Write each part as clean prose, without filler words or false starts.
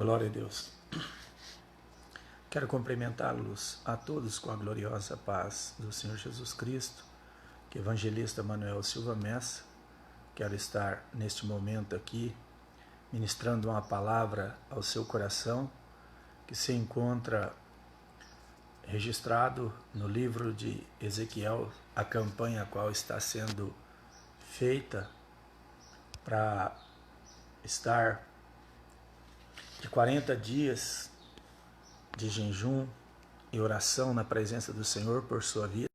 Glória a Deus. Quero cumprimentá-los a todos com a gloriosa paz do Senhor Jesus Cristo, que evangelista Manuel Silva Messa. Quero estar neste momento aqui ministrando uma palavra ao seu coração que se encontra registrado no livro de Ezequiel, a campanha a qual está sendo feita para estar de 40 dias de jejum e oração na presença do Senhor por sua vida.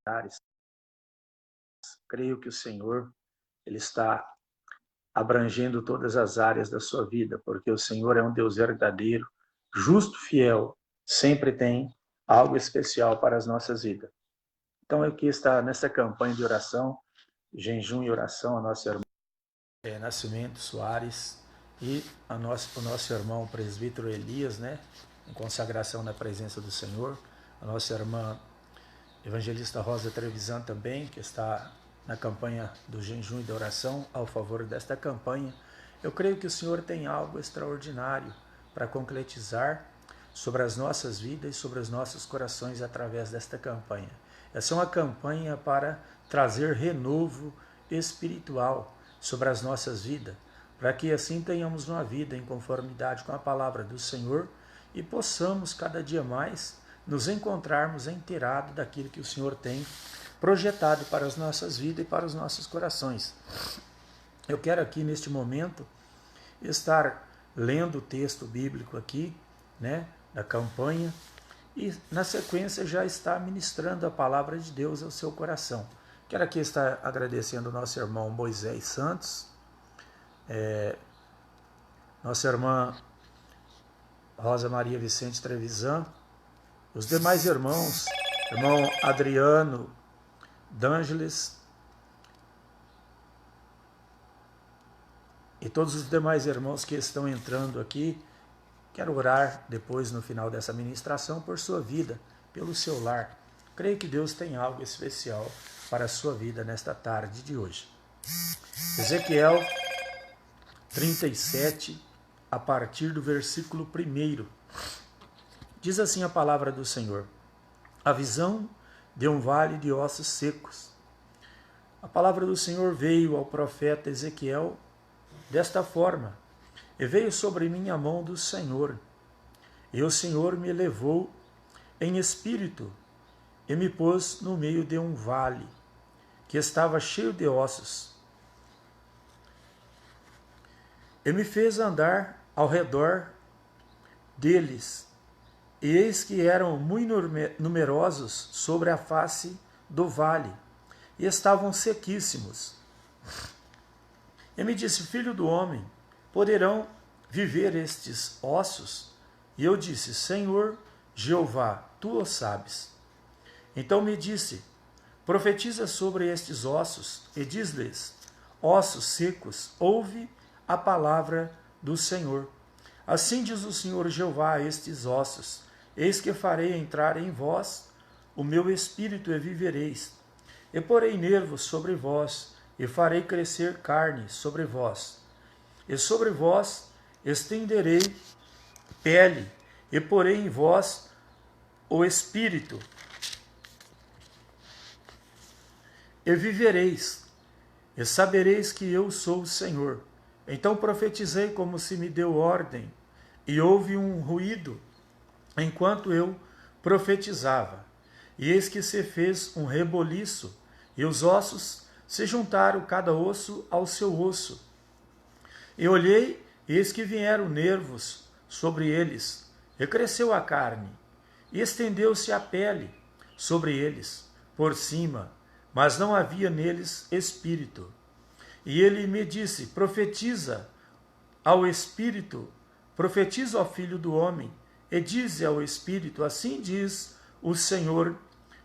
Creio que o Senhor ele está abrangendo todas as áreas da sua vida, porque o Senhor é um Deus verdadeiro, justo, fiel, sempre tem algo especial para as nossas vidas. Então, aqui está nessa campanha de oração, jejum e oração, a nossa irmã Nascimento Soares e o nosso irmão presbítero Elias, em consagração na presença do Senhor, a nossa irmã evangelista Rosa Trevisan também, que está na campanha do jejum e da oração, ao favor desta campanha. Eu creio que o Senhor tem algo extraordinário para concretizar sobre as nossas vidas e sobre os nossos corações através desta campanha. Essa é uma campanha para trazer renovo espiritual sobre as nossas vidas, para que assim tenhamos uma vida em conformidade com a palavra do Senhor e possamos cada dia mais nos encontrarmos inteirados daquilo que o Senhor tem projetado para as nossas vidas e para os nossos corações. Eu quero aqui neste momento estar lendo o texto bíblico aqui, da campanha, e na sequência já está ministrando a palavra de Deus ao seu coração. Quero aqui estar agradecendo ao nosso irmão Moisés Santos, nossa irmã Rosa Maria Vicente Trevisan, os demais irmãos, irmão Adriano D'Angeles e todos os demais irmãos que estão entrando aqui. Quero orar depois, no final dessa ministração, por sua vida, pelo seu lar. Creio que Deus tem algo especial para a sua vida nesta tarde de hoje. Ezequiel 37, a partir do versículo 1. Diz assim a palavra do Senhor: a visão de um vale de ossos secos. A palavra do Senhor veio ao profeta Ezequiel desta forma: e veio sobre mim a mão do Senhor, e o Senhor me levou em espírito, e me pôs no meio de um vale, que estava cheio de ossos, e me fez andar ao redor deles, e eis que eram muito numerosos sobre a face do vale, e estavam sequíssimos. E me disse: filho do homem, poderão viver estes ossos? E eu disse: Senhor Jeová, tu o sabes. Então me disse: profetiza sobre estes ossos, e diz-lhes: ossos secos, ouve a palavra do Senhor. Assim diz o Senhor Jeová a estes ossos: eis que farei entrar em vós o meu espírito, e vivereis. E porei nervos sobre vós, e farei crescer carne sobre vós. E sobre vós estenderei pele, e porei em vós o espírito, e vivereis, e sabereis que eu sou o Senhor. Então profetizei como se me deu ordem, e houve um ruído enquanto eu profetizava. E eis que se fez um reboliço, e os ossos se juntaram cada osso ao seu osso. E olhei, e eis que vieram nervos sobre eles, e cresceu a carne, e estendeu-se a pele sobre eles, por cima, mas não havia neles espírito. E ele me disse: profetiza ao espírito, profetiza ao filho do homem, e dize ao espírito: assim diz o Senhor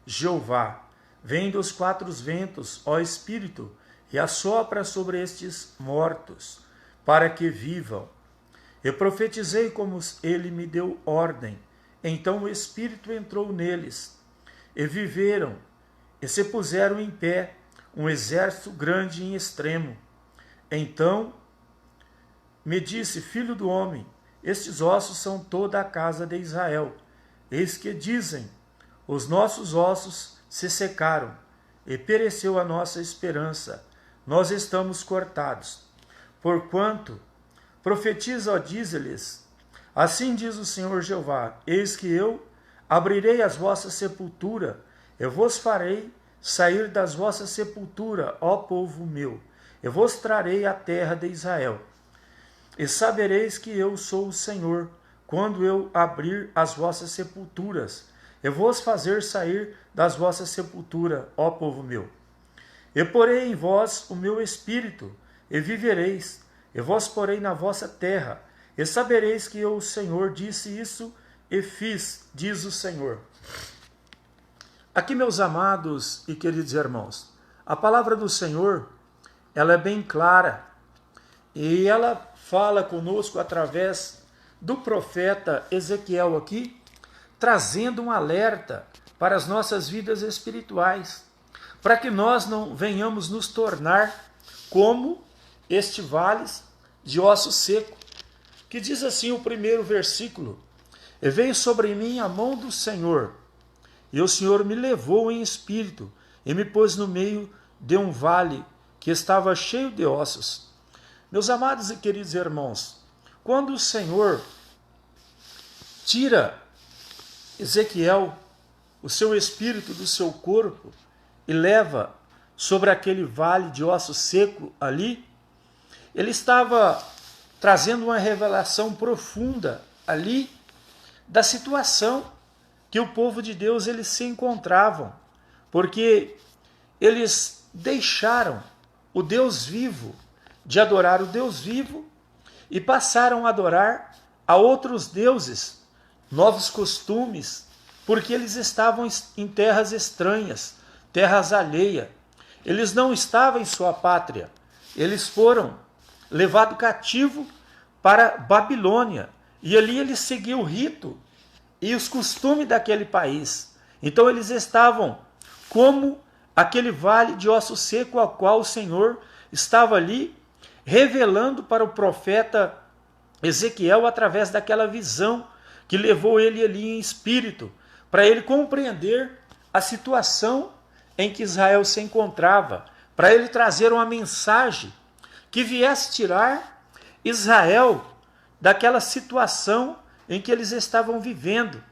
Jeová: vem dos quatro ventos, ó espírito, e assopra sobre estes mortos, para que vivam. Eu profetizei como ele me deu ordem. Então o espírito entrou neles, e viveram, e se puseram em pé, um exército grande em extremo. Então me disse: filho do homem, estes ossos são toda a casa de Israel. Eis que dizem: os nossos ossos se secaram, e pereceu a nossa esperança. Nós estamos cortados. Porquanto, profetiza, ó, dize-lhes: assim diz o Senhor Jeová: eis que eu abrirei as vossas sepulturas, eu vos farei sair das vossas sepulturas, ó povo meu, eu vos trarei a terra de Israel. E sabereis que eu sou o Senhor, quando eu abrir as vossas sepulturas, eu vos fazer sair das vossas sepulturas, ó povo meu. Eu porei em vós o meu espírito, e vivereis, e vos porei na vossa terra, e sabereis que eu, o Senhor, disse isso e fiz, diz o Senhor. Aqui, meus amados e queridos irmãos, a palavra do Senhor, ela é bem clara, e ela fala conosco através do profeta Ezequiel aqui, trazendo um alerta para as nossas vidas espirituais, para que nós não venhamos nos tornar como este vale de osso seco, que diz assim o primeiro versículo: e veio sobre mim a mão do Senhor, e o Senhor me levou em espírito, e me pôs no meio de um vale que estava cheio de ossos. Meus amados e queridos irmãos, quando o Senhor tira Ezequiel, o seu espírito do seu corpo, e leva sobre aquele vale de osso seco ali, ele estava trazendo uma revelação profunda ali da situação que o povo de Deus eles se encontravam, porque eles deixaram o Deus vivo, de adorar o Deus vivo, e passaram a adorar a outros deuses, novos costumes, porque eles estavam em terras estranhas, terras alheias. Eles não estavam em sua pátria. Eles foram levados cativo para Babilônia, e ali eles seguiam o rito e os costumes daquele país. Então eles estavam como aquele vale de osso seco ao qual o Senhor estava ali revelando para o profeta Ezequiel através daquela visão que levou ele ali em espírito, para ele compreender a situação em que Israel se encontrava, para ele trazer uma mensagem que viesse tirar Israel daquela situação em que eles estavam vivendo,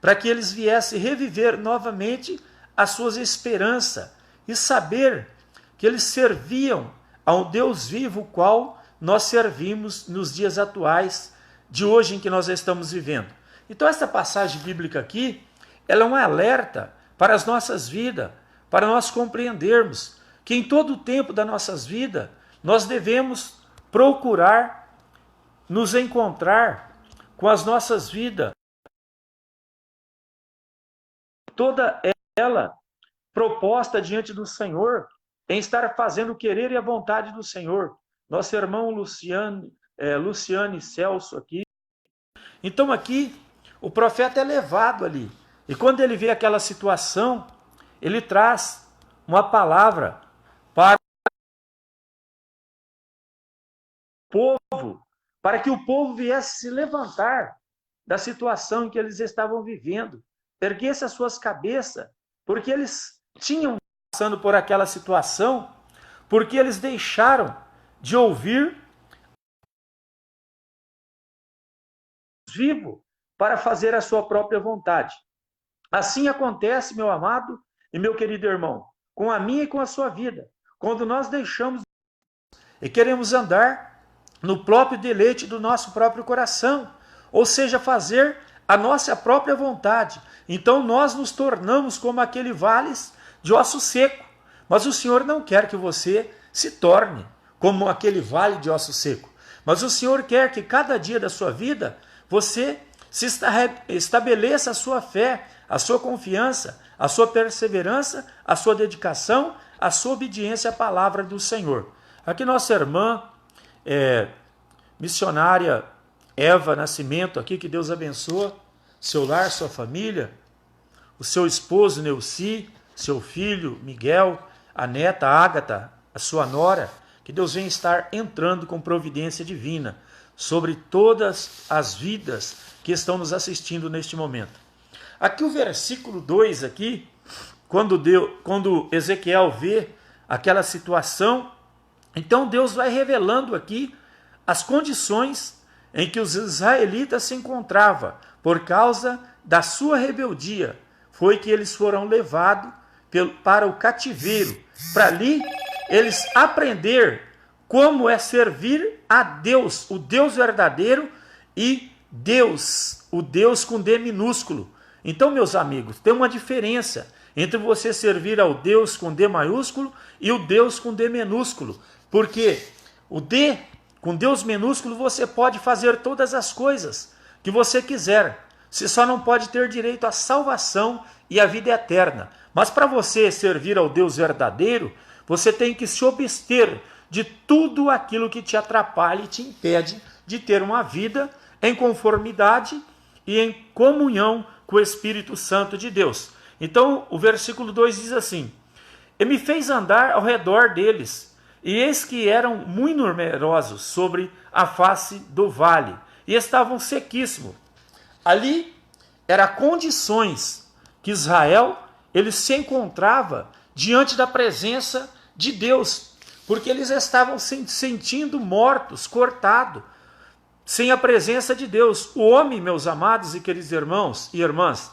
para que eles viessem reviver novamente as suas esperanças e saber que eles serviam ao Deus vivo, o qual nós servimos nos dias atuais, de hoje em que nós estamos vivendo. Então essa passagem bíblica aqui, ela é um alerta para as nossas vidas, para nós compreendermos que em todo o tempo das nossas vidas, nós devemos procurar nos encontrar com as nossas vidas, toda ela proposta diante do Senhor, em estar fazendo o querer e a vontade do Senhor. Nosso irmão Luciane Celso aqui. Então aqui, o profeta é levado ali. E quando ele vê aquela situação, ele traz uma palavra para o povo, para que o povo viesse se levantar da situação em que eles estavam vivendo, erguesse as suas cabeças, porque eles tinham passando por aquela situação, porque eles deixaram de ouvir vivo para fazer a sua própria vontade. Assim acontece, meu amado e meu querido irmão, com a minha e com a sua vida, quando nós deixamos e queremos andar no próprio deleite do nosso próprio coração, ou seja, fazer a nossa própria vontade. Então nós nos tornamos como aquele vale de osso seco. Mas o Senhor não quer que você se torne como aquele vale de osso seco. Mas o Senhor quer que cada dia da sua vida você se estabeleça a sua fé, a sua confiança, a sua perseverança, a sua dedicação, a sua obediência à palavra do Senhor. Aqui nossa irmã missionária Eva Nascimento, aqui, que Deus abençoe seu lar, sua família, o seu esposo Neuci, seu filho Miguel, a neta Ágata, a sua nora, que Deus venha estar entrando com providência divina. sobre todas as vidas que estão nos assistindo neste momento. Aqui o versículo 2 aqui, quando Ezequiel vê aquela situação, então Deus vai revelando aqui as condições em que os israelitas se encontravam por causa da sua rebeldia. Foi que eles foram levados para o cativeiro, para ali eles aprender como é servir a Deus, o Deus verdadeiro e Deus, o Deus com D minúsculo. Então, meus amigos, tem uma diferença entre você servir ao Deus com D maiúsculo e o Deus com D minúsculo. Porque o D, com Deus minúsculo, você pode fazer todas as coisas que você quiser. Você só não pode ter direito à salvação e à vida eterna. Mas para você servir ao Deus verdadeiro, você tem que se abster de tudo aquilo que te atrapalha e te impede de ter uma vida em conformidade e em comunhão com o Espírito Santo de Deus. Então, o versículo 2 diz assim: E me fez andar ao redor deles, e eis que eram muito numerosos sobre a face do vale, e estavam sequíssimos. Ali eram condições que Israel ele se encontrava diante da presença de Deus, porque eles estavam se sentindo mortos, cortados, sem a presença de Deus. O homem, meus amados e queridos irmãos e irmãs,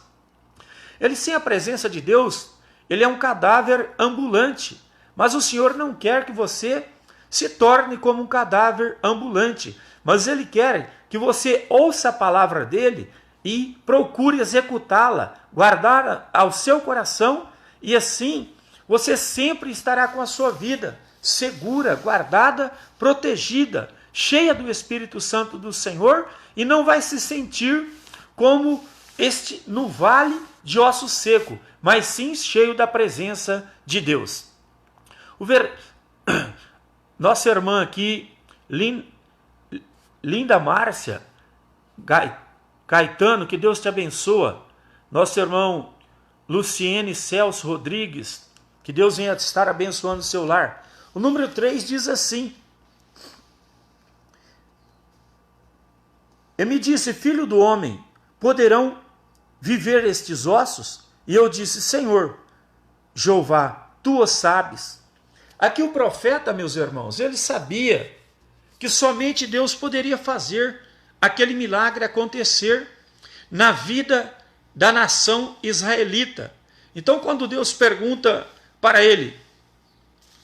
ele sem a presença de Deus, ele é um cadáver ambulante. Mas o Senhor não quer que você se torne como um cadáver ambulante, mas Ele quer que você ouça a palavra dEle e procure executá-la, guardar ao seu coração, e assim você sempre estará com a sua vida segura, guardada, protegida, cheia do Espírito Santo do Senhor, e não vai se sentir como no vale de osso seco, mas sim cheio da presença de Deus. Nossa irmã aqui, Linda Márcia Caetano, que Deus te abençoa. Nosso irmão Luciene Celso Rodrigues, que Deus venha estar abençoando o seu lar. O número 3 diz assim: E me disse, filho do homem, poderão viver estes ossos? E eu disse, Senhor, Jeová, tu o sabes. Aqui o profeta, meus irmãos, ele sabia que somente Deus poderia fazer aquele milagre acontecer na vida da nação israelita. Então, quando Deus pergunta para ele,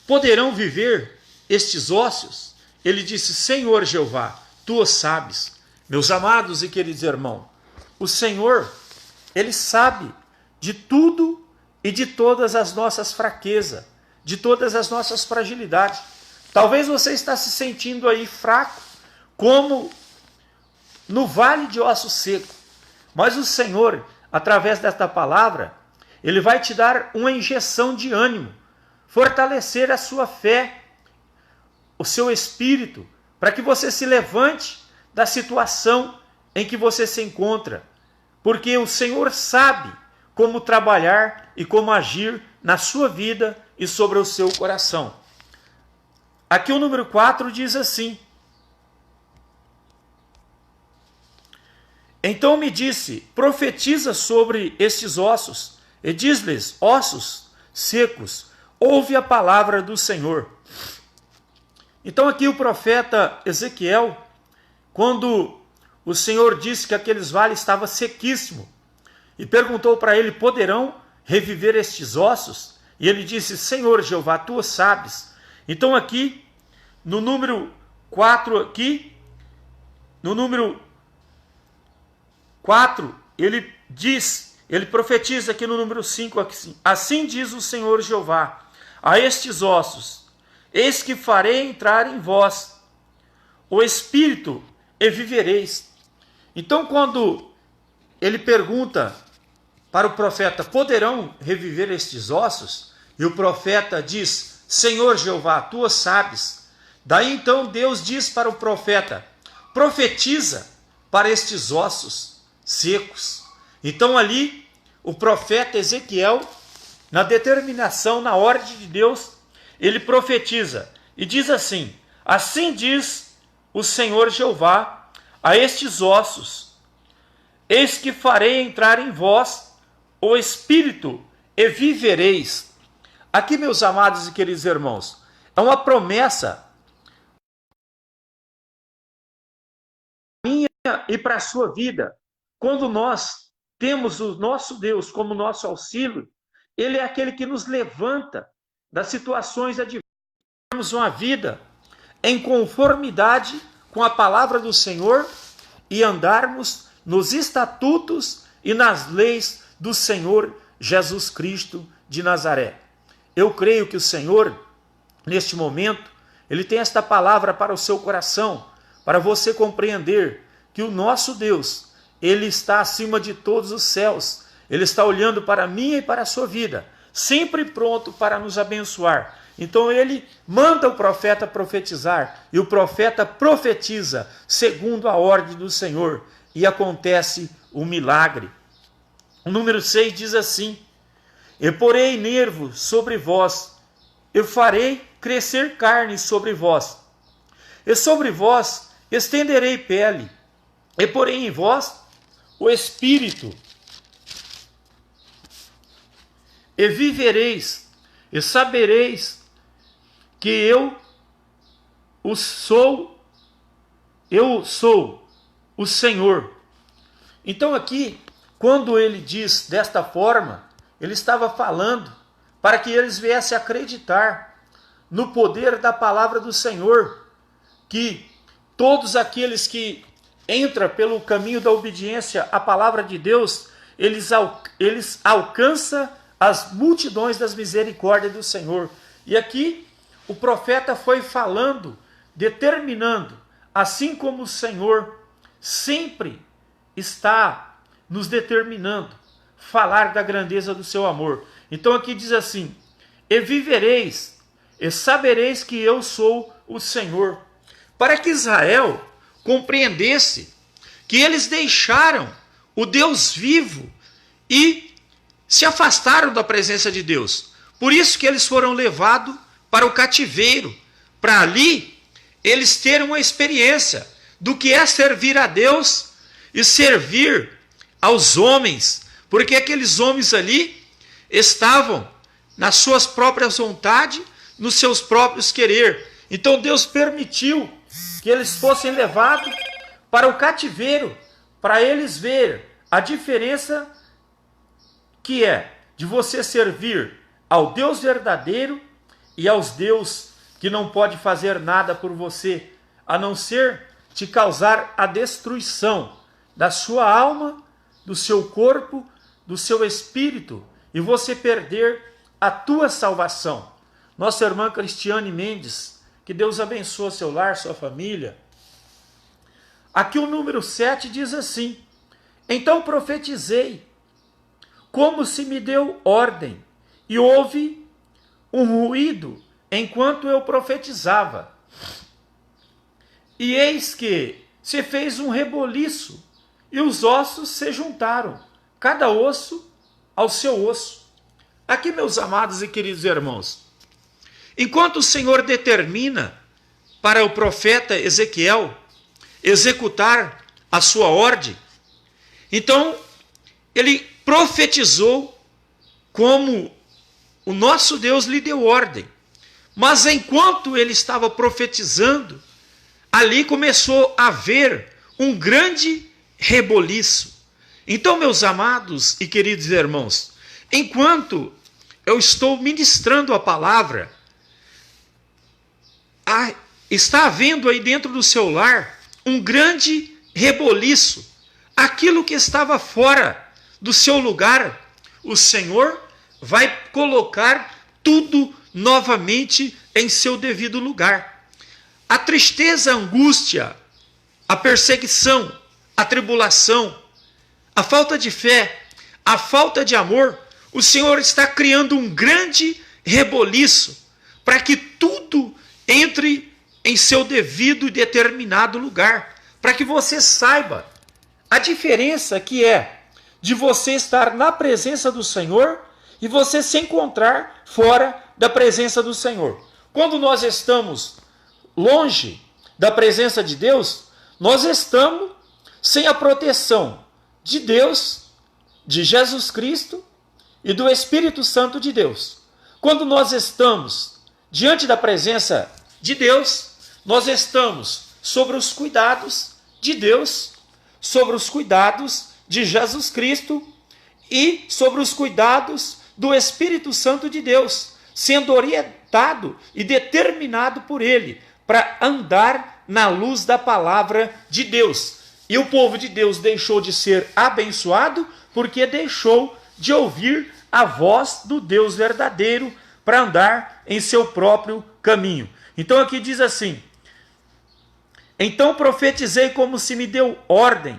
poderão viver estes ossos? Ele disse, Senhor Jeová, tu o sabes. Meus amados e queridos irmãos, o Senhor, Ele sabe de tudo e de todas as nossas fraquezas, de todas as nossas fragilidades. Talvez você está se sentindo aí fraco, como no vale de osso seco. Mas o Senhor, através desta palavra, Ele vai te dar uma injeção de ânimo, fortalecer a sua fé, o seu espírito, para que você se levante da situação em que você se encontra. Porque o Senhor sabe como trabalhar e como agir na sua vida e sobre o seu coração. Aqui o número 4 diz assim: Então me disse, profetiza sobre estes ossos, e diz-lhes, ossos secos, ouve a palavra do Senhor. Então aqui o profeta Ezequiel, quando o Senhor disse que aqueles vales estavam sequíssimos, e perguntou para ele, poderão reviver estes ossos? E ele disse, Senhor Jeová, tu o sabes. Então aqui, no número 4 aqui, no número 4, ele profetiza aqui no número 5, assim diz o Senhor Jeová, a estes ossos, eis que farei entrar em vós o Espírito e vivereis. Então quando ele pergunta para o profeta, poderão reviver estes ossos? E o profeta diz, Senhor Jeová, tu o sabes. Daí então Deus diz para o profeta, profetiza para estes ossos secos. Então ali o profeta Ezequiel, na determinação, na ordem de Deus, ele profetiza e diz assim, assim diz o Senhor Jeová a estes ossos: eis que farei entrar em vós o Espírito e vivereis. Aqui, meus amados e queridos irmãos, é uma promessa minha e para a sua vida. Quando nós temos o nosso Deus como nosso auxílio, Ele é aquele que nos levanta das situações adversas. Temos uma vida em conformidade com a palavra do Senhor e andarmos nos estatutos e nas leis do Senhor Jesus Cristo de Nazaré. Eu creio que o Senhor, neste momento, Ele tem esta palavra para o seu coração, para você compreender que o nosso Deus, Ele está acima de todos os céus. Ele está olhando para a minha e para a sua vida, sempre pronto para nos abençoar. Então Ele manda o profeta profetizar, e o profeta profetiza segundo a ordem do Senhor, e acontece o milagre. O número 6 diz assim: e porei nervo sobre vós, eu farei crescer carne sobre vós, e sobre vós estenderei pele, e porei em vós o espírito, e vivereis, e sabereis que eu sou o Senhor. Então aqui, quando ele diz desta forma, ele estava falando para que eles viessem acreditar no poder da palavra do Senhor, que todos aqueles que entram pelo caminho da obediência à palavra de Deus, eles alcançam as multidões das misericórdias do Senhor. E aqui o profeta foi falando, determinando, assim como o Senhor sempre está nos determinando, falar da grandeza do seu amor. Então aqui diz assim: e vivereis, e sabereis que eu sou o Senhor. Para que Israel compreendesse que eles deixaram o Deus vivo e se afastaram da presença de Deus. Por isso que eles foram levados para o cativeiro, para ali eles terem uma experiência do que é servir a Deus e servir aos homens, porque aqueles homens ali estavam nas suas próprias vontades, nos seus próprios querer. Então Deus permitiu que eles fossem levados para o cativeiro, para eles verem a diferença que é de você servir ao Deus verdadeiro e aos Deus que não pode fazer nada por você, a não ser te causar a destruição da sua alma, do seu corpo, do seu espírito, e você perder a tua salvação. Nossa irmã Cristiane Mendes, que Deus abençoe seu lar, sua família. Aqui o número 7 diz assim: então profetizei, como se me deu ordem, e houve um ruído enquanto eu profetizava. E eis que se fez um reboliço, e os ossos se juntaram, cada osso ao seu osso. Aqui, meus amados e queridos irmãos, enquanto o Senhor determina para o profeta Ezequiel executar a sua ordem, então ele profetizou como o nosso Deus lhe deu ordem. Mas enquanto ele estava profetizando, ali começou a haver um grande reboliço. Então, meus amados e queridos irmãos, enquanto eu estou ministrando a palavra, está havendo aí dentro do seu lar um grande reboliço. Aquilo que estava fora do seu lugar, o Senhor vai colocar tudo novamente em seu devido lugar. A tristeza, a angústia, a perseguição, a tribulação, a falta de fé, a falta de amor, o Senhor está criando um grande reboliço para que tudo entre em seu devido e determinado lugar, para que você saiba a diferença que é de você estar na presença do Senhor e você se encontrar fora da presença do Senhor. Quando nós estamos longe da presença de Deus, nós estamos sem a proteção de Deus, de Jesus Cristo e do Espírito Santo de Deus. Quando nós estamos diante da presença de Deus, nós estamos sobre os cuidados de Deus, sobre os cuidados de Jesus Cristo e sobre os cuidados do Espírito Santo de Deus, sendo orientado e determinado por Ele para andar na luz da palavra de Deus. E o povo de Deus deixou de ser abençoado porque deixou de ouvir a voz do Deus verdadeiro para andar em seu próprio caminho. Então aqui diz assim: então profetizei como se me deu ordem,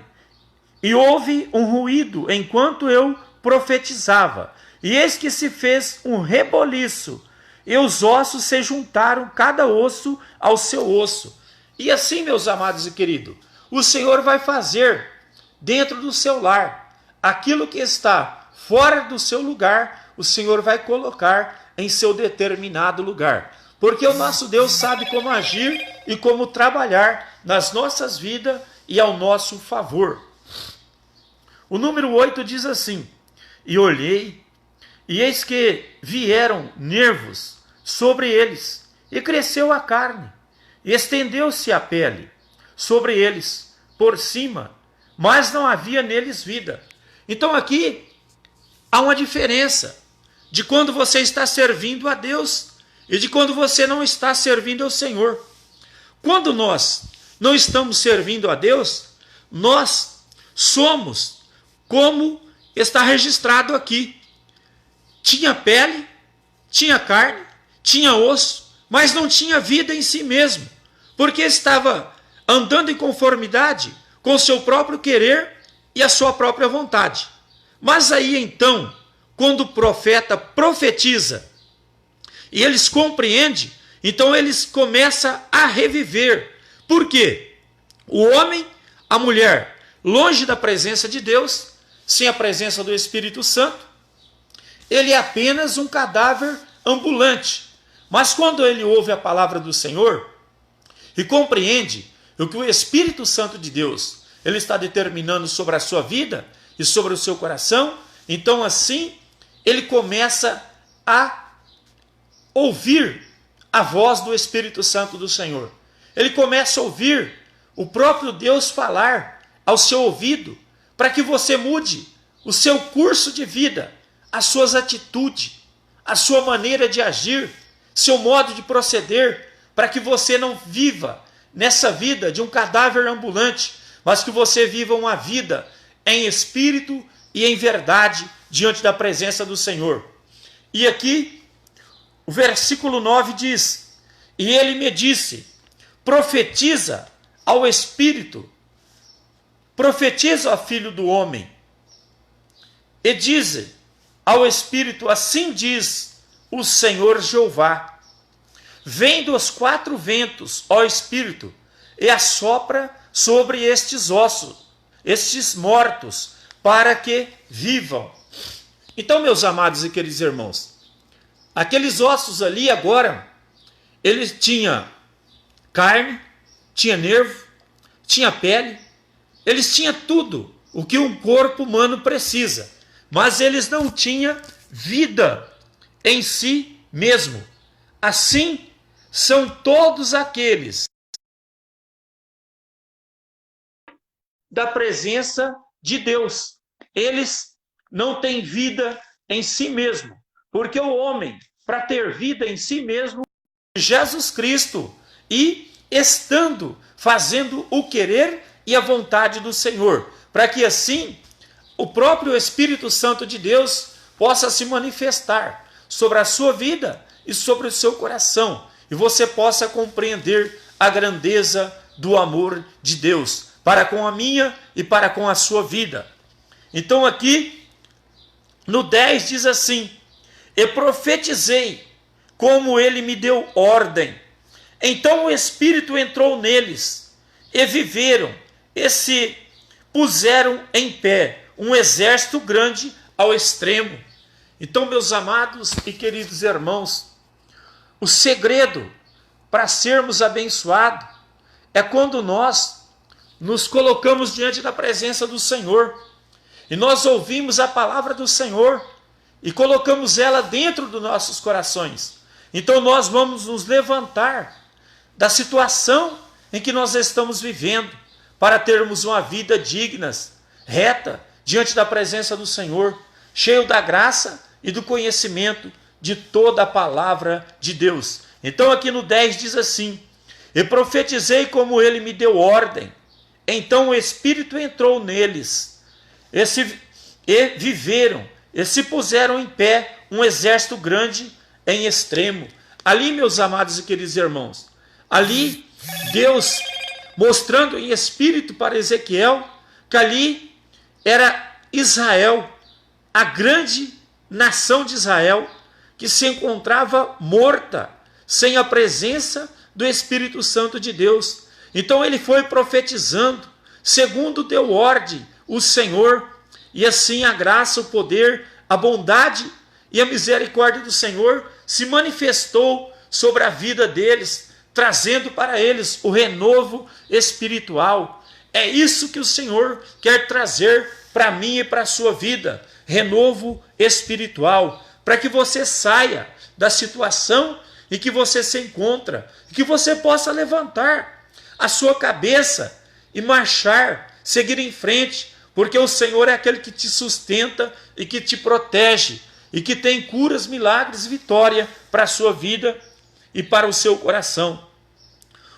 e houve um ruído enquanto eu profetizava, e eis que se fez um reboliço, e os ossos se juntaram, cada osso ao seu osso. E assim, meus amados e queridos, o Senhor vai fazer dentro do seu lar aquilo que está fora do seu lugar, o Senhor vai colocar em seu determinado lugar. Porque o nosso Deus sabe como agir e como trabalhar nas nossas vidas e ao nosso favor. O número 8 diz assim: e olhei, e eis que vieram nervos sobre eles, e cresceu a carne, e estendeu-se a pele sobre eles, por cima, mas não havia neles vida. Então aqui há uma diferença de quando você está servindo a Deus e de quando você não está servindo ao Senhor. Quando nós não estamos servindo a Deus, nós somos como está registrado aqui. Tinha pele, tinha carne, tinha osso, mas não tinha vida em si mesmo, porque estava andando em conformidade com o seu próprio querer e a sua própria vontade. Mas aí então, quando o profeta profetiza e eles compreendem, então eles começam a reviver. Por quê? O homem, a mulher, longe da presença de Deus, sem a presença do Espírito Santo, ele é apenas um cadáver ambulante. Mas quando ele ouve a palavra do Senhor e compreende o que o Espírito Santo de Deus ele está determinando sobre a sua vida e sobre o seu coração, então assim ele começa a ouvir a voz do Espírito Santo do Senhor. Ele começa a ouvir o próprio Deus falar ao seu ouvido, para que você mude o seu curso de vida, as suas atitudes, a sua maneira de agir, seu modo de proceder, para que você não viva nessa vida de um cadáver ambulante, mas que você viva uma vida em espírito e em verdade diante da presença do Senhor. E aqui o versículo 9 diz: e ele me disse, profetiza ao Espírito, profetiza ao Filho do Homem, e diz ao Espírito, assim diz o Senhor Jeová, vem dos quatro ventos, ó Espírito, e assopra sobre estes ossos, estes mortos, para que vivam. Então, meus amados e queridos irmãos, aqueles ossos ali agora, eles tinham carne, tinha nervo, tinha pele, eles tinham tudo o que um corpo humano precisa, mas eles não tinham vida em si mesmo. Assim são todos aqueles da presença de Deus. Eles não têm vida em si mesmo, porque o homem, para ter vida em si mesmo, Jesus Cristo, e estando fazendo o querer e a vontade do Senhor, para que assim o próprio Espírito Santo de Deus possa se manifestar sobre a sua vida e sobre o seu coração, e você possa compreender a grandeza do amor de Deus para com a minha e para com a sua vida. Então aqui no 10 diz assim: e profetizei como ele me deu ordem. Então o Espírito entrou neles, e viveram, e se puseram em pé, um exército grande ao extremo. Então, meus amados e queridos irmãos, o segredo para sermos abençoados é quando nós nos colocamos diante da presença do Senhor e nós ouvimos a palavra do Senhor e colocamos ela dentro dos nossos corações. Então nós vamos nos levantar da situação em que nós estamos vivendo para termos uma vida digna, reta, diante da presença do Senhor, cheio da graça e do conhecimento de toda a palavra de Deus. Então aqui no 10 diz assim: e profetizei como ele me deu ordem. Então o Espírito entrou neles, e viveram, e se puseram em pé um exército grande em extremo. Ali, meus amados e queridos irmãos, ali Deus mostrando em espírito para Ezequiel que ali era Israel, a grande nação de Israel, que se encontrava morta, sem a presença do Espírito Santo de Deus. Então ele foi profetizando, segundo deu ordem o Senhor, e assim a graça, o poder, a bondade e a misericórdia do Senhor se manifestou sobre a vida deles, trazendo para eles o renovo espiritual. É isso que o Senhor quer trazer para mim e para a sua vida, renovo espiritual, para que você saia da situação em que você se encontra, e que você possa levantar a sua cabeça e marchar, seguir em frente, porque o Senhor é aquele que te sustenta e que te protege, e que tem curas, milagres e vitória para a sua vida e para o seu coração.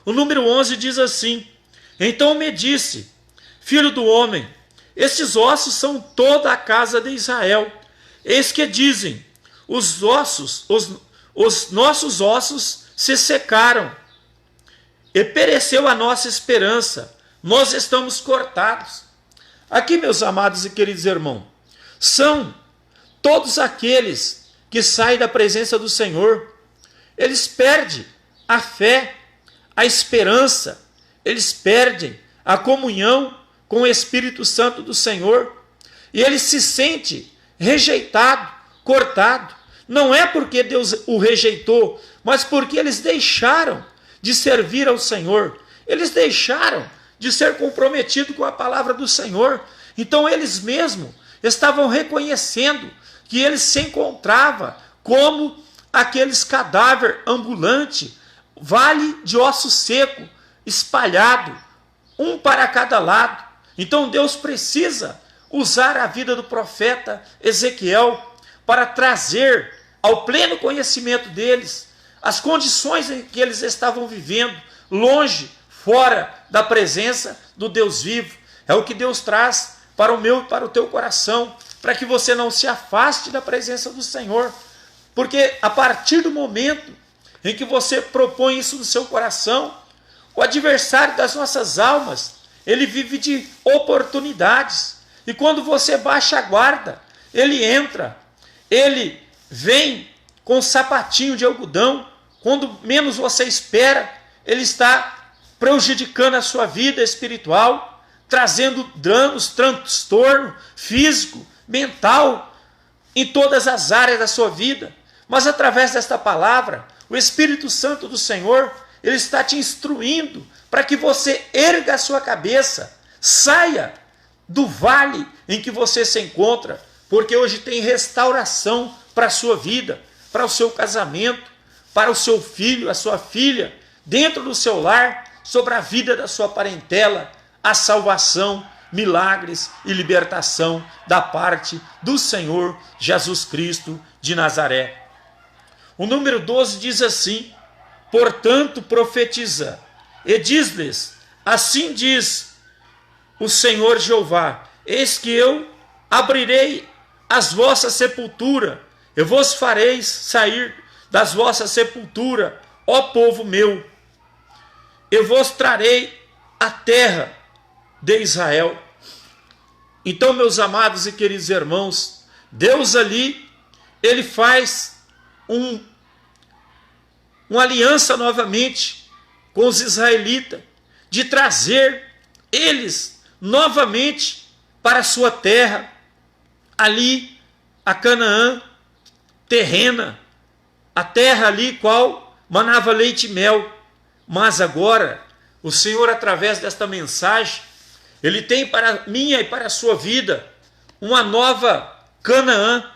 O número 11 diz assim: então me disse, filho do homem, estes ossos são toda a casa de Israel. Eis que dizem, os nossos ossos se secaram, e pereceu a nossa esperança, nós estamos cortados. Aqui, meus amados e queridos irmãos, são todos aqueles que saem da presença do Senhor, eles perdem a fé, a esperança, eles perdem a comunhão com o Espírito Santo do Senhor, e eles se sentem rejeitado, cortado. Não é porque Deus o rejeitou, mas porque eles deixaram de servir ao Senhor, eles deixaram de ser comprometidos com a palavra do Senhor. Então eles mesmos estavam reconhecendo que eles se encontravam como aqueles cadáveres ambulantes, vale de osso seco, espalhado, um para cada lado. Então Deus precisa usar a vida do profeta Ezequiel para trazer ao pleno conhecimento deles as condições em que eles estavam vivendo, longe, fora da presença do Deus vivo. É o que Deus traz para o meu e para o teu coração, para que você não se afaste da presença do Senhor, porque a partir do momento em que você propõe isso no seu coração, o adversário das nossas almas, ele vive de oportunidades, e quando você baixa a guarda, ele entra, ele vem com um sapatinho de algodão, quando menos você espera, ele está prejudicando a sua vida espiritual, trazendo danos, transtorno físico, mental, em todas as áreas da sua vida. Mas através desta palavra, o Espírito Santo do Senhor, ele está te instruindo para que você erga a sua cabeça, saia do vale em que você se encontra, porque hoje tem restauração para a sua vida, para o seu casamento, para o seu filho, a sua filha, dentro do seu lar, sobre a vida da sua parentela, a salvação, milagres e libertação da parte do Senhor Jesus Cristo de Nazaré. O número 12 diz assim: portanto profetiza, e diz-lhes, assim diz o Senhor Jeová, eis que eu abrirei as vossas sepulturas, eu vos farei sair das vossas sepulturas, ó povo meu, eu vos trarei a terra de Israel. Então, meus amados e queridos irmãos, Deus ali, ele faz uma aliança novamente com os israelitas, de trazer eles novamente para a sua terra, ali a Canaã terrena, a terra ali qual manava leite e mel. Mas agora O Senhor, através desta mensagem, Ele tem para a minha e para a sua vida uma nova Canaã,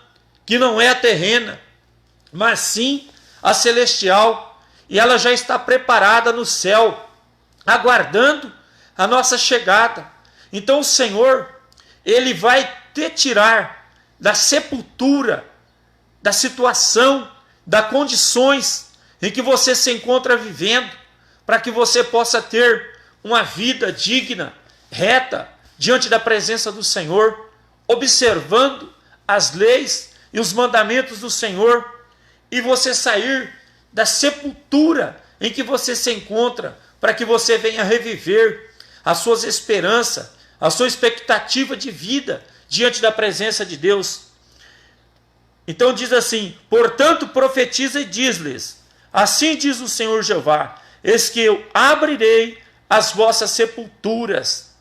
que não é a terrena, mas sim a celestial, e ela já está preparada no céu, aguardando a nossa chegada. Então o Senhor, Ele vai te tirar da sepultura, da situação, das condições em que você se encontra vivendo, para que você possa ter uma vida digna, reta, diante da presença do Senhor, observando as leis e os mandamentos do Senhor, e você sair da sepultura em que você se encontra, para que você venha reviver as suas esperanças, a sua expectativa de vida diante da presença de Deus. Então diz assim: portanto profetiza e diz-lhes, assim diz o Senhor Jeová, eis que eu abrirei as vossas sepulturas,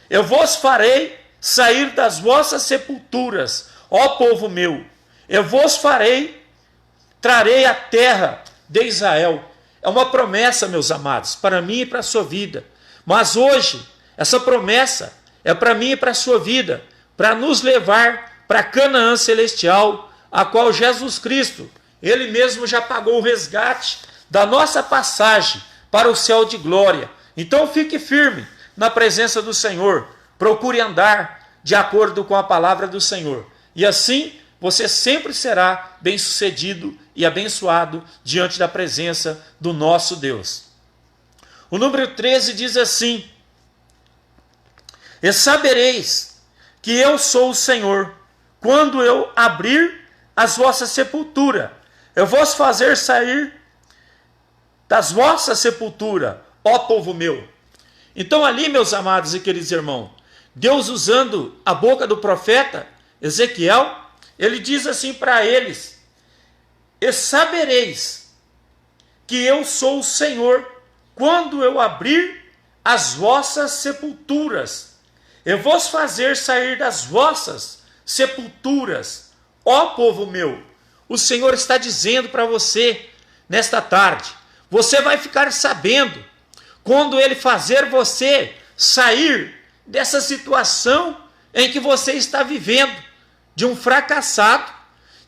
eu vos farei sair das vossas sepulturas, ó povo meu, eu vos farei, trarei a terra de Israel. É uma promessa, meus amados, para mim e para a sua vida. Mas hoje, essa promessa é para mim e para a sua vida, para nos levar para Canaã celestial, a qual Jesus Cristo, Ele mesmo já pagou o resgate da nossa passagem para o céu de glória. Então fique firme na presença do Senhor, procure andar de acordo com a palavra do Senhor, e assim você sempre será bem-sucedido e abençoado diante da presença do nosso Deus. O número 13 diz assim: e sabereis que eu sou o Senhor, quando eu abrir as vossas sepulturas, eu vos fazer sair das vossas sepulturas, ó povo meu. Então ali, meus amados e queridos irmãos, Deus, usando a boca do profeta Ezequiel, ele diz assim para eles: e sabereis que eu sou o Senhor, quando eu abrir as vossas sepulturas, eu vos fazer sair das vossas sepulturas, ó povo meu. O Senhor está dizendo para você nesta tarde, você vai ficar sabendo quando Ele fazer você sair dessa situação em que você está vivendo, de um fracassado,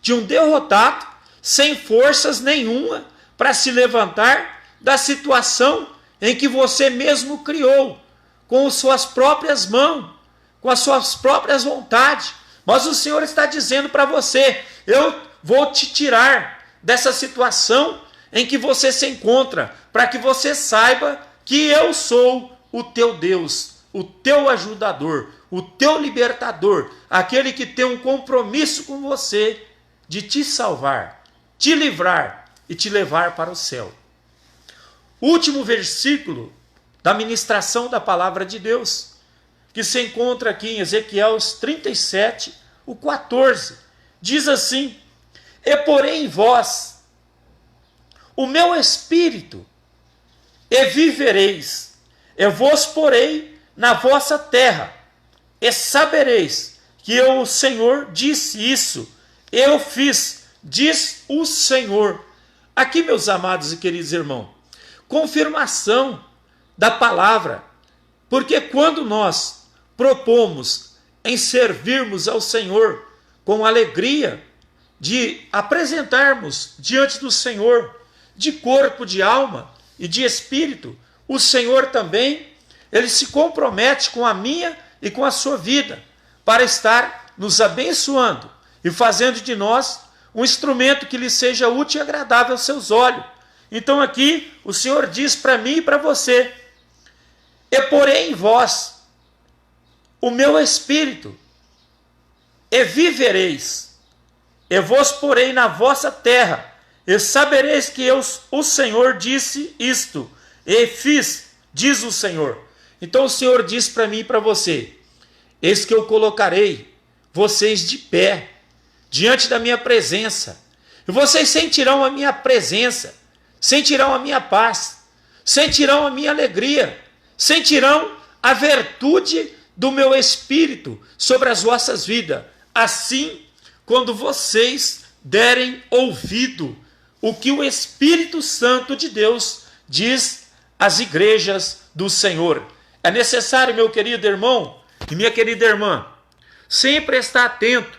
de um derrotado, sem forças nenhuma para se levantar da situação em que você mesmo criou, com as suas próprias mãos, com as suas próprias vontades. Mas o Senhor está dizendo para você: eu vou te tirar dessa situação em que você se encontra, para que você saiba que eu sou o teu Deus, o teu ajudador, o teu libertador, aquele que tem um compromisso com você de te salvar, te livrar e te levar para o céu. Último versículo da ministração da palavra de Deus, que se encontra aqui em Ezequiel 37, o 14, diz assim: e porém em vós o meu espírito, e vivereis, eu vos porei na vossa terra, e sabereis que eu, o Senhor, disse isso, eu fiz, diz o Senhor. Aqui, meus amados e queridos irmãos, confirmação da palavra, porque quando nós propomos em servirmos ao Senhor com alegria, de apresentarmos diante do Senhor, de corpo, de alma e de espírito, o Senhor também, Ele se compromete com a minha e com a sua vida, para estar nos abençoando e fazendo de nós um instrumento que lhe seja útil e agradável aos seus olhos. Então aqui o Senhor diz para mim e para você: e porém em vós o meu espírito, e vivereis, e vos porei na vossa terra, e sabereis que eu, o Senhor, disse isto, e fiz, diz o Senhor. Então o Senhor diz para mim e para você: eis que eu colocarei vocês de pé diante da minha presença, e vocês sentirão a minha presença, sentirão a minha paz, sentirão a minha alegria, sentirão a virtude do meu espírito sobre as vossas vidas. Assim, quando vocês derem ouvido o que o Espírito Santo de Deus diz as igrejas do Senhor. É necessário, meu querido irmão e minha querida irmã, sempre estar atento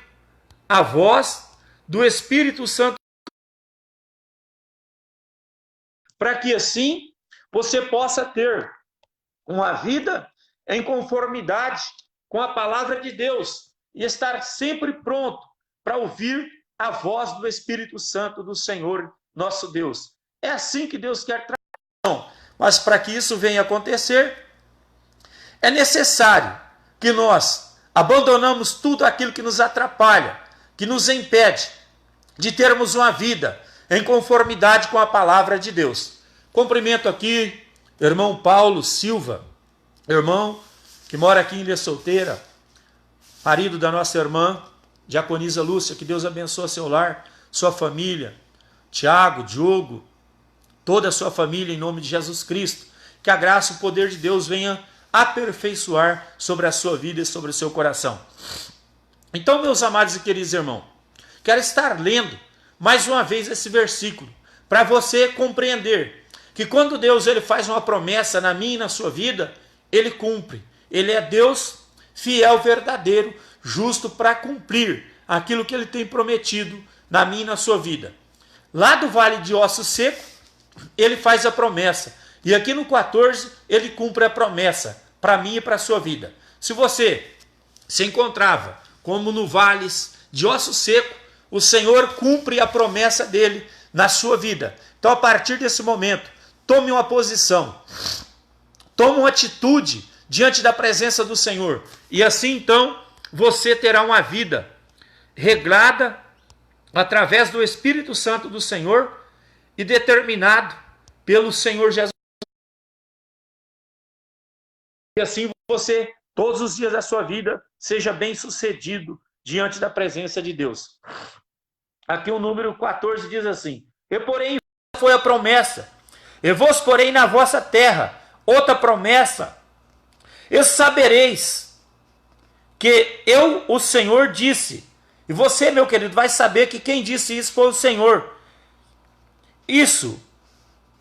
à voz do Espírito Santo, para que assim você possa ter uma vida em conformidade com a palavra de Deus e estar sempre pronto para ouvir a voz do Espírito Santo do Senhor, nosso Deus. É assim que Deus quer trabalhar. Mas para que isso venha acontecer, é necessário que nós abandonamos tudo aquilo que nos atrapalha, que nos impede de termos uma vida em conformidade com a palavra de Deus. Cumprimento aqui irmão Paulo Silva, irmão que mora aqui em Ilha Solteira, marido da nossa irmã Diaconisa Lúcia, que Deus abençoe seu lar, sua família, Tiago, Diogo, toda a sua família, em nome de Jesus Cristo. Que a graça e o poder de Deus venha aperfeiçoar sobre a sua vida e sobre o seu coração. Então, meus amados e queridos irmãos, quero estar lendo mais uma vez esse versículo, para você compreender que quando Deus ele faz uma promessa na minha e na sua vida, ele cumpre. Ele é Deus fiel, verdadeiro, justo para cumprir aquilo que ele tem prometido na minha e na sua vida. Lá do Vale de Ossos Secos, ele faz a promessa. E aqui no 14, ele cumpre a promessa para mim e para a sua vida. Se você se encontrava como no Vale de Ossos Secos, o Senhor cumpre a promessa dele na sua vida. Então, a partir desse momento, tome uma posição, tome uma atitude diante da presença do Senhor. E assim, então, você terá uma vida regrada através do Espírito Santo do Senhor e determinado pelo Senhor Jesus. E assim você, todos os dias da sua vida, seja bem sucedido diante da presença de Deus. Aqui o número 14 diz assim: e porém foi a promessa, e vos porei na vossa terra outra promessa, e sabereis que eu, o Senhor, disse. E você, meu querido, vai saber que quem disse isso foi o Senhor. Isso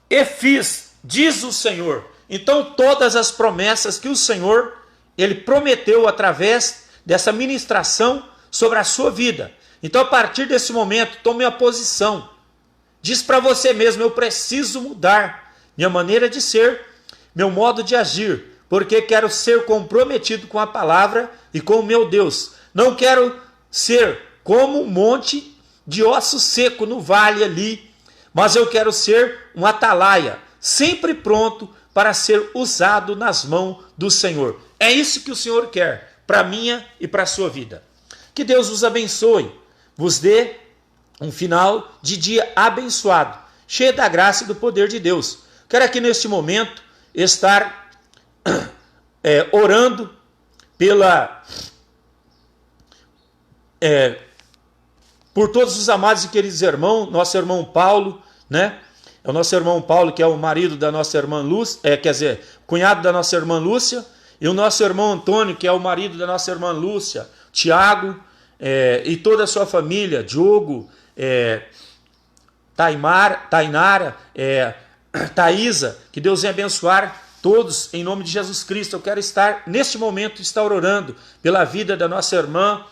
e fiz, diz o Senhor. Então todas as promessas que o Senhor, ele prometeu através dessa ministração sobre a sua vida. Então a partir desse momento, tome a posição. Diz para você mesmo: eu preciso mudar minha maneira de ser, meu modo de agir, porque quero ser comprometido com a palavra e com o meu Deus. Não quero ser como um monte de osso seco no vale ali, mas eu quero ser um atalaia, sempre pronto para ser usado nas mãos do Senhor. É isso que o Senhor quer para a minha e para a sua vida. Que Deus os abençoe, vos dê um final de dia abençoado, cheio da graça e do poder de Deus. Quero aqui neste momento estar orando por todos os amados e queridos irmãos, nosso irmão Paulo, né? É o nosso irmão Paulo, que é o marido da nossa irmã Lúcia, cunhado da nossa irmã Lúcia, e o nosso irmão Antônio, que é o marido da nossa irmã Lúcia, Tiago, e toda a sua família, Diogo, Tainara, Thaisa, que Deus venha abençoar todos em nome de Jesus Cristo. Eu quero neste momento, orando pela vida da nossa irmã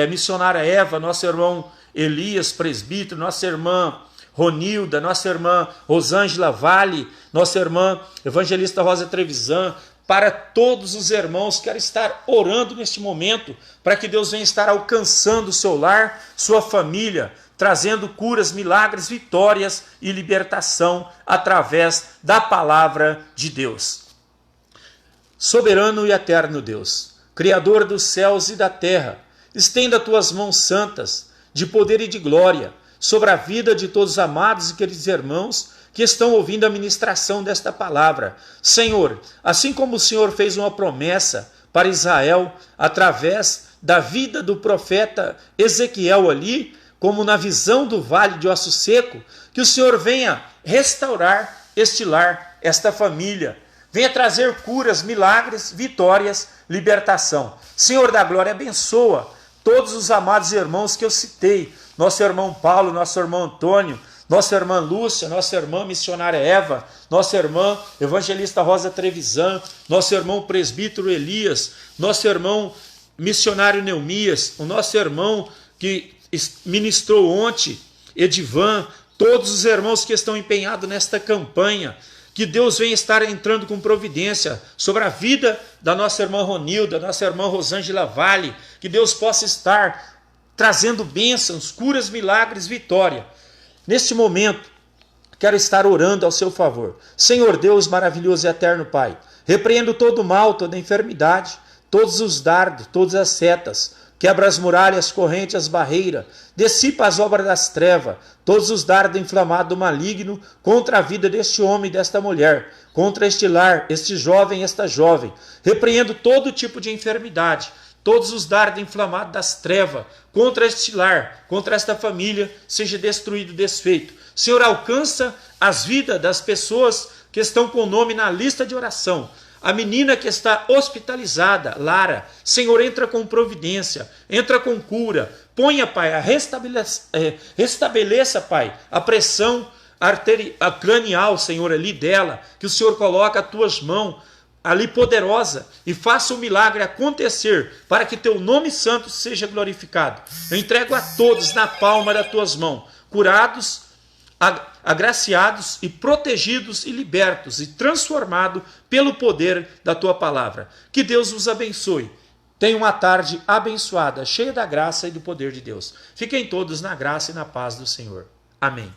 missionária Eva, nosso irmão Elias, presbítero, nossa irmã Ronilda, nossa irmã Rosângela Vale, nossa irmã evangelista Rosa Trevisan, para todos os irmãos. Quero estar orando neste momento para que Deus venha estar alcançando o seu lar, sua família, trazendo curas, milagres, vitórias e libertação através da palavra de Deus. Soberano e eterno Deus, Criador dos céus e da terra, estenda tuas mãos santas de poder e de glória sobre a vida de todos os amados e queridos irmãos que estão ouvindo a ministração desta palavra. Senhor, assim como o Senhor fez uma promessa para Israel através da vida do profeta Ezequiel ali, como na visão do vale de osso seco, que o Senhor venha restaurar este lar, esta família, venha trazer curas, milagres, vitórias, libertação. Senhor da glória, abençoa todos os amados irmãos que eu citei, nosso irmão Paulo, nosso irmão Antônio, nossa irmã Lúcia, nossa irmã missionária Eva, nossa irmã evangelista Rosa Trevisan, nosso irmão presbítero Elias, nosso irmão missionário Neemias, o nosso irmão que ministrou ontem, Edivan, todos os irmãos que estão empenhados nesta campanha, que Deus venha estar entrando com providência sobre a vida da nossa irmã Ronilda, nossa irmã Rosângela Vale, que Deus possa estar trazendo bênçãos, curas, milagres, vitória. Neste momento, quero estar orando ao seu favor. Senhor Deus maravilhoso e eterno Pai, repreendo todo o mal, toda a enfermidade, todos os dardos, todas as setas, quebra as muralhas, correntes, as barreiras, dissipa as obras das trevas, todos os dardos inflamados do maligno contra a vida deste homem e desta mulher, contra este lar, este jovem e esta jovem. Repreendo todo tipo de enfermidade, todos os dardos inflamados das trevas, contra este lar, contra esta família, seja destruído, desfeito. Senhor, alcança as vidas das pessoas que estão com o nome na lista de oração. A menina que está hospitalizada, Lara, Senhor, entra com providência, entra com cura, ponha, Pai, restabeleça, Pai, a pressão cranial, Senhor, ali dela, que o Senhor coloca as tuas mãos ali poderosa e faça o milagre acontecer para que teu nome santo seja glorificado. Eu entrego a todos na palma das tuas mãos, curados, agraciados e protegidos e libertos e transformados pelo poder da tua palavra. Que Deus os abençoe. Tenha uma tarde abençoada, cheia da graça e do poder de Deus. Fiquem todos na graça e na paz do Senhor. Amém.